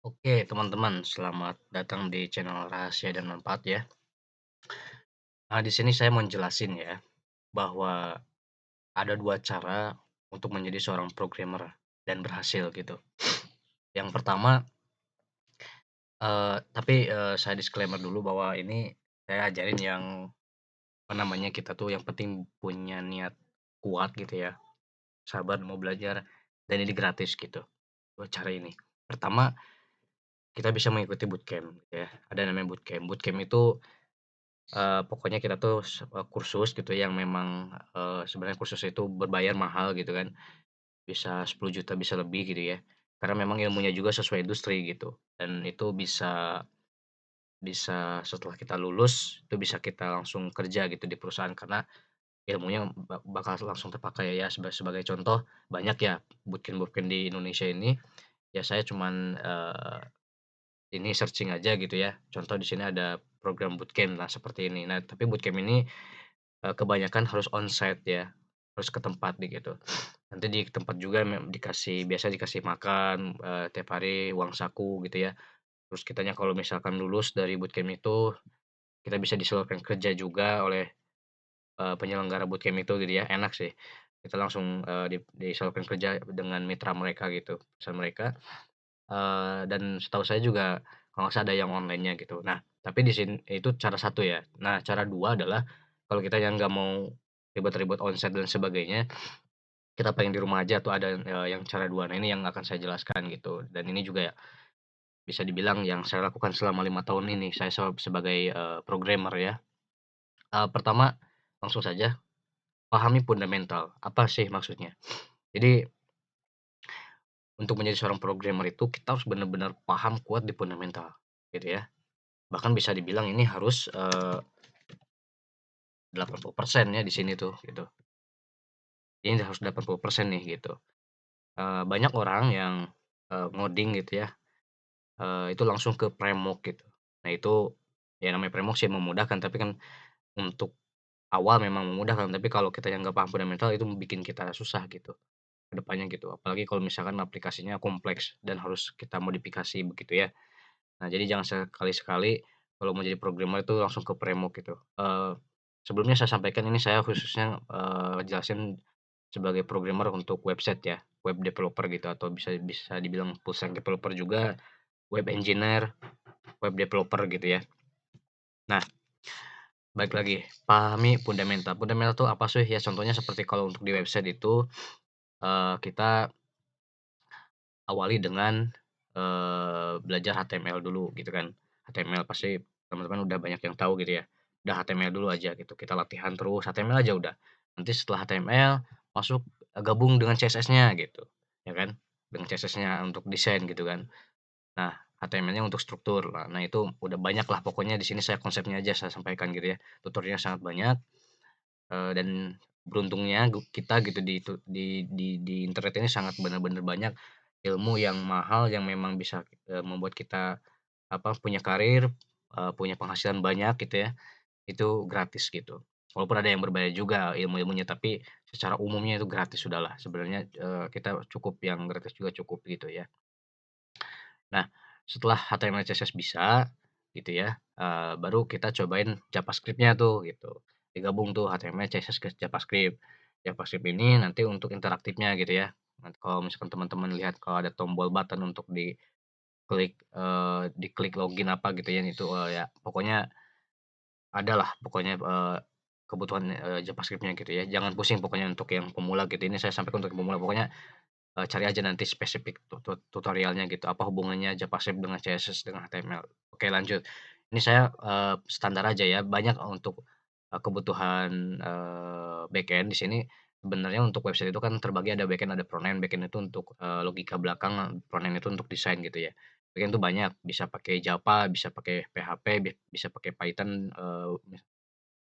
Oke, teman-teman, selamat datang di channel Rahasia dan Manfaat ya. Nah, di sini saya mau jelasin ya, bahwa ada dua cara untuk menjadi seorang programmer dan berhasil gitu. Yang pertama, tapi saya disclaimer dulu bahwa ini saya ajarin yang apa namanya kita tuh yang penting punya niat kuat gitu ya, sabar mau belajar dan ini gratis gitu. Dua cara ini. Pertama, kita bisa mengikuti bootcamp gitu ya. Ada namanya bootcamp. Bootcamp itu pokoknya kita tuh kursus gitu yang memang, sebenarnya kursus itu berbayar mahal gitu kan, bisa 10 juta bisa lebih gitu ya. Karena memang ilmunya juga sesuai industri gitu, dan itu bisa bisa setelah kita lulus, itu bisa kita langsung kerja gitu di perusahaan karena ilmunya bakal langsung terpakai ya. Sebagai contoh, banyak ya bootcamp-bootcamp di Indonesia ini, ya saya cuman, ini searching aja gitu ya, contoh di sini ada program bootcamp, nah seperti ini. Nah, tapi bootcamp ini kebanyakan harus onsite ya, harus ke tempat gitu. Nanti di tempat juga biasa dikasih makan, tiap hari uang saku gitu ya. Terus kitanya kalau misalkan lulus dari bootcamp itu, kita bisa disalurkan kerja juga oleh, penyelenggara bootcamp itu gitu ya, enak sih. Kita langsung, disalurkan kerja dengan mitra mereka gitu, perusahaan mereka, dan setahu saya juga kalau nggak salah ada yang online-nya gitu. Nah, tapi di sini itu cara satu ya. Nah, cara dua adalah kalau kita yang nggak mau ribet-ribet onsite dan sebagainya, kita pengen di rumah aja tuh ada, yang cara dua. Nah, ini yang akan saya jelaskan gitu, dan ini juga ya bisa dibilang yang saya lakukan selama 5 tahun ini, saya sebagai, programmer ya. Pertama, langsung saja pahami fundamental, apa sih maksudnya? Jadi, untuk menjadi seorang programmer itu kita harus benar-benar paham kuat di fundamental, gitu ya. Bahkan bisa dibilang ini harus, 80% ya di sini tuh, gitu. Ini harus 80% nih, gitu. Banyak orang yang, ngoding gitu ya, itu langsung ke Premok gitu. Nah itu, ya namanya Premok sih memudahkan, tapi kan untuk awal memang memudahkan, tapi kalau kita yang nggak paham fundamental itu bikin kita susah gitu, ke depannya gitu. Apalagi kalau misalkan aplikasinya kompleks dan harus kita modifikasi begitu ya. Nah jadi jangan sekali-sekali kalau mau jadi programmer itu langsung ke Premok gitu. Sebelumnya saya sampaikan ini saya khususnya, jelasin sebagai programmer untuk website ya, web developer gitu atau bisa bisa dibilang full stack developer juga, web engineer, web developer gitu ya. Nah, balik lagi, pahami fundamental. Fundamental itu apa sih? Ya contohnya seperti kalau untuk di website itu, kita awali dengan, belajar HTML dulu gitu kan. HTML pasti teman-teman udah banyak yang tahu gitu ya. Udah HTML dulu aja gitu, kita latihan terus HTML aja udah. Nanti setelah HTML masuk, gabung dengan CSS-nya gitu, ya kan. Dengan CSS-nya untuk desain gitu kan. Nah, HTML-nya untuk struktur. Nah, itu udah banyak lah pokoknya di sini saya konsepnya aja saya sampaikan gitu ya. Tutorialnya sangat banyak, dan beruntungnya kita gitu di internet ini sangat benar-benar banyak ilmu yang mahal yang memang bisa, membuat kita, apa, punya karir, punya penghasilan banyak gitu ya, itu gratis gitu. Walaupun ada yang berbayar juga ilmu-ilmunya, tapi secara umumnya itu gratis sudahlah sebenarnya, kita cukup yang gratis juga cukup gitu ya. Nah, setelah HTML, CSS bisa, gitu ya, baru kita cobain JavaScript-nya tuh, gitu. Digabung tuh HTML, CSS ke JavaScript. JavaScript ini nanti untuk interaktifnya gitu ya. Nanti kalau misalkan teman-teman lihat kalau ada tombol button untuk diklik login apa gitu ya, itu, ya pokoknya adalah pokoknya, kebutuhan, JavaScript-nya gitu ya. Jangan pusing pokoknya untuk yang pemula gitu, ini saya sampaikan untuk yang pemula, pokoknya cari aja nanti spesifik tutorialnya gitu, apa hubungannya JavaScript dengan CSS dengan HTML. Oke lanjut, ini saya, standar aja ya, banyak untuk, kebutuhan, backend di sini sebenarnya untuk website itu kan terbagi ada backend, ada frontend. Backend itu untuk, logika belakang, frontend itu untuk desain gitu ya. Backend itu banyak, bisa pakai Java, bisa pakai PHP, bisa pakai Python,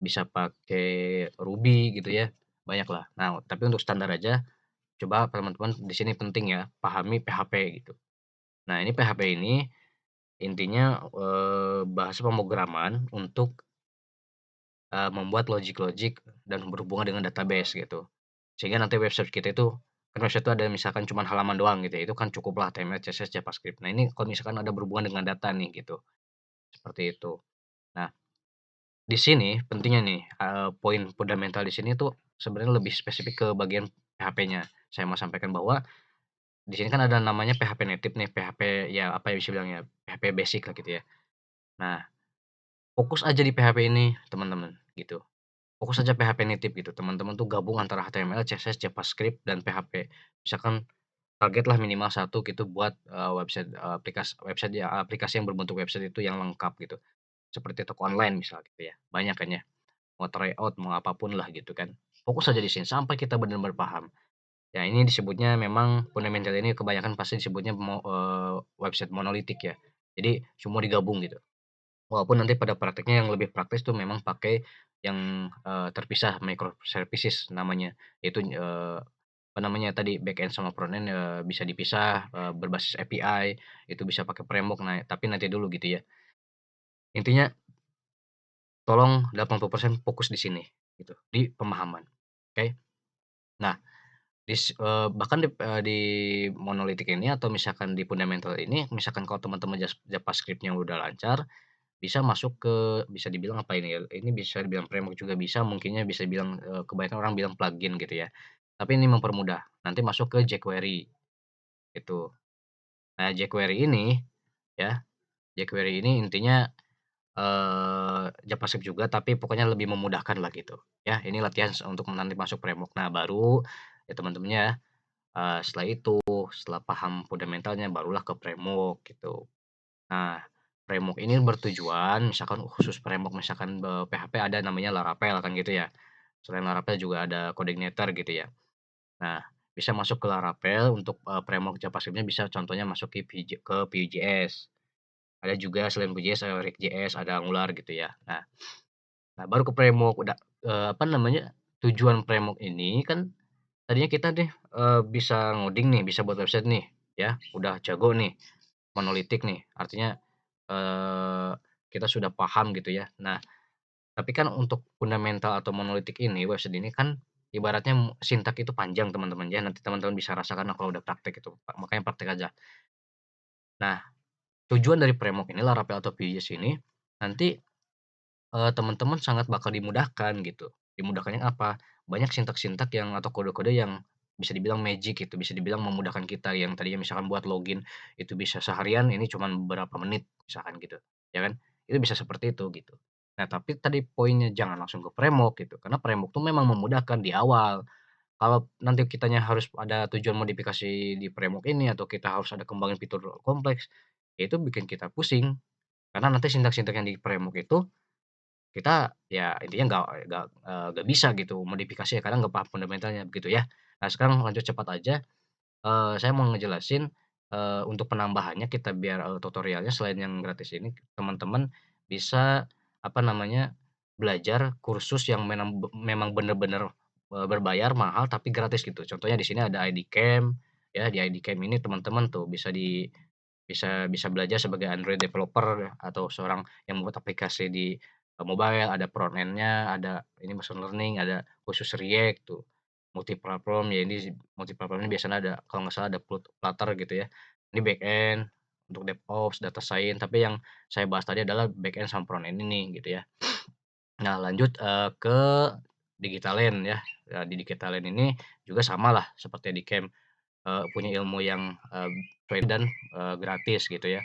bisa pakai Ruby gitu ya, banyaklah. Nah, tapi untuk standar aja coba teman-teman di sini penting ya, pahami PHP gitu. Nah, ini PHP ini intinya, bahasa pemrograman untuk, membuat logik-logik dan berhubungan dengan database gitu. Sehingga nanti website kita itu kan website itu ada misalkan cuman halaman doang gitu ya, itu kan cukuplah HTML, CSS, JavaScript. Nah, ini kalau misalkan ada berhubungan dengan data nih gitu, seperti itu. Nah, di sini pentingnya nih, poin fundamental di sini tuh sebenarnya lebih spesifik ke bagian PHP-nya. Saya mau sampaikan bahwa di sini kan ada namanya PHP native nih, PHP ya apa ya bisa bilangnya, PHP basic lah gitu ya. Nah, fokus aja di PHP ini teman-teman, gitu. Fokus aja PHP native gitu, teman-teman tuh gabung antara HTML, CSS, JavaScript, dan PHP. Misalkan targetlah minimal satu gitu buat, website, aplikasi yang berbentuk website itu yang lengkap gitu, seperti toko online misal gitu ya, banyak kan ya, mau tryout, mau apapun lah gitu kan. Fokus aja di sini sampai kita benar-benar paham. Ya ini disebutnya memang fundamental ini kebanyakan pasti disebutnya website monolitik ya. Jadi semua digabung gitu. Walaupun nanti pada prakteknya yang lebih praktis tuh memang pakai yang, terpisah microservices namanya. Itu, apa namanya tadi, backend sama frontend, bisa dipisah, berbasis API, itu bisa pakai framework. Nah, tapi nanti dulu gitu ya. Intinya tolong 80% fokus di sini, gitu, di pemahaman, oke? Nah, bahkan di monolitik ini atau misalkan di fundamental ini, misalkan kalau teman-teman JavaScript-nya udah lancar, bisa masuk ke bisa dibilang apa ini ya, ini bisa dibilang framework juga bisa, mungkinnya bisa dibilang, kebanyakan orang bilang plugin gitu ya. Tapi ini mempermudah, nanti masuk ke jQuery, gitu. Nah jQuery ini ya, jQuery ini intinya, JavaScript juga tapi pokoknya lebih memudahkan lah gitu, ya. Ini latihan untuk nanti masuk framework. Nah baru ya teman-teman ya, setelah itu, setelah paham fundamentalnya barulah ke framework gitu. Nah, framework ini bertujuan misalkan khusus framework misalkan, PHP ada namanya Laravel kan gitu ya. Selain Laravel juga ada Coordinator gitu ya. Nah, bisa masuk ke Laravel untuk, framework JavaScript-nya bisa contohnya masuk ke Vue.js. Ada juga selain Vue.js, React.js, ada Angular gitu ya. Nah baru ke framework udah, apa namanya, tujuan framework ini kan tadinya kita nih, bisa ngoding nih, bisa buat website nih, ya, udah jago nih, monolitik nih, artinya Eee, kita sudah paham gitu ya. Nah, tapi kan untuk fundamental atau monolitik ini, website ini kan ibaratnya sintak itu panjang teman-teman ya, nanti teman-teman bisa rasakan kalau udah praktek itu, makanya praktek aja. Nah, tujuan dari framework ini Laravel atau Vue.js ini, nanti, teman-teman sangat bakal dimudahkan gitu. Dimudahkannya apa? Banyak sintak-sintak yang atau kode-kode yang bisa dibilang magic gitu, bisa dibilang memudahkan kita yang tadinya misalkan buat login itu bisa seharian, ini cuman beberapa menit misalkan gitu, ya kan? Itu bisa seperti itu gitu. Nah, tapi tadi poinnya jangan langsung ke framework gitu, karena framework tuh memang memudahkan di awal. Kalau nanti kitanya harus ada tujuan modifikasi di framework ini atau kita harus ada kembangin fitur kompleks, ya itu bikin kita pusing. Karena nanti sintak-sintak yang di framework itu kita ya intinya nggak bisa gitu modifikasi ya karena nggak paham fundamentalnya begitu ya. Nah sekarang lanjut cepat aja, saya mau ngejelasin, untuk penambahannya kita biar, tutorialnya selain yang gratis ini teman-teman bisa apa namanya, belajar kursus yang memang bener-bener, berbayar mahal tapi gratis gitu. Contohnya di sini ada ID Camp ya, di ID Camp ini teman-teman tuh bisa belajar sebagai Android developer atau seorang yang membuat aplikasi di, mobile, ada front end-nya, ada ini machine learning, ada khusus React tuh, multi-platform ya ini multi-platform ini biasanya ada kalau nggak salah ada Flutter gitu ya. Ini backend untuk DevOps, data science, tapi yang saya bahas tadi adalah backend sama front end ini gitu ya. Nah lanjut, ke Digitalend ya, di Digitalend ini juga samalah seperti di Camp, punya ilmu yang, free dan, gratis gitu ya.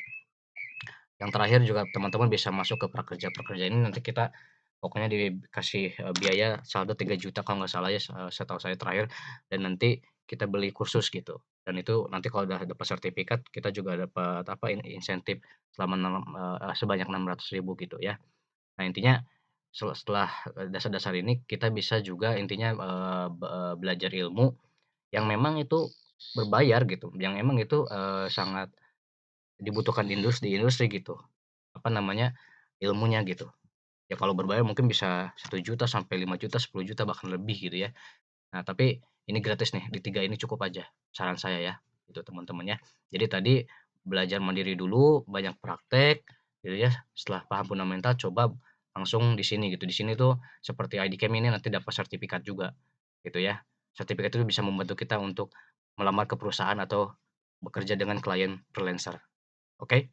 Yang terakhir juga teman-teman bisa masuk ke prakerja-prakerja ini nanti kita pokoknya dikasih, biaya saldo 3 juta kalau nggak salah ya, setahu saya terakhir dan nanti kita beli kursus gitu. Dan itu nanti kalau udah dapat sertifikat kita juga dapat apa, insentif selama sebanyak 600.000 gitu ya. Nah intinya setelah, dasar-dasar ini kita bisa juga intinya, belajar ilmu yang memang itu berbayar gitu, yang emang itu, sangat dibutuhkan di industri gitu. Apa namanya, ilmunya gitu. Ya kalau berbayar mungkin bisa 1 juta sampai 5 juta 10 juta bahkan lebih gitu ya. Nah tapi ini gratis nih, di 3 ini cukup aja, saran saya ya, itu teman-teman ya. Jadi tadi belajar mandiri dulu, banyak praktek gitu ya, setelah paham fundamental coba langsung di sini gitu. Di sini tuh seperti ID Camp ini nanti dapat sertifikat juga gitu ya. Sertifikat itu bisa membantu kita untuk melamar ke perusahaan atau bekerja dengan klien freelancer, oke?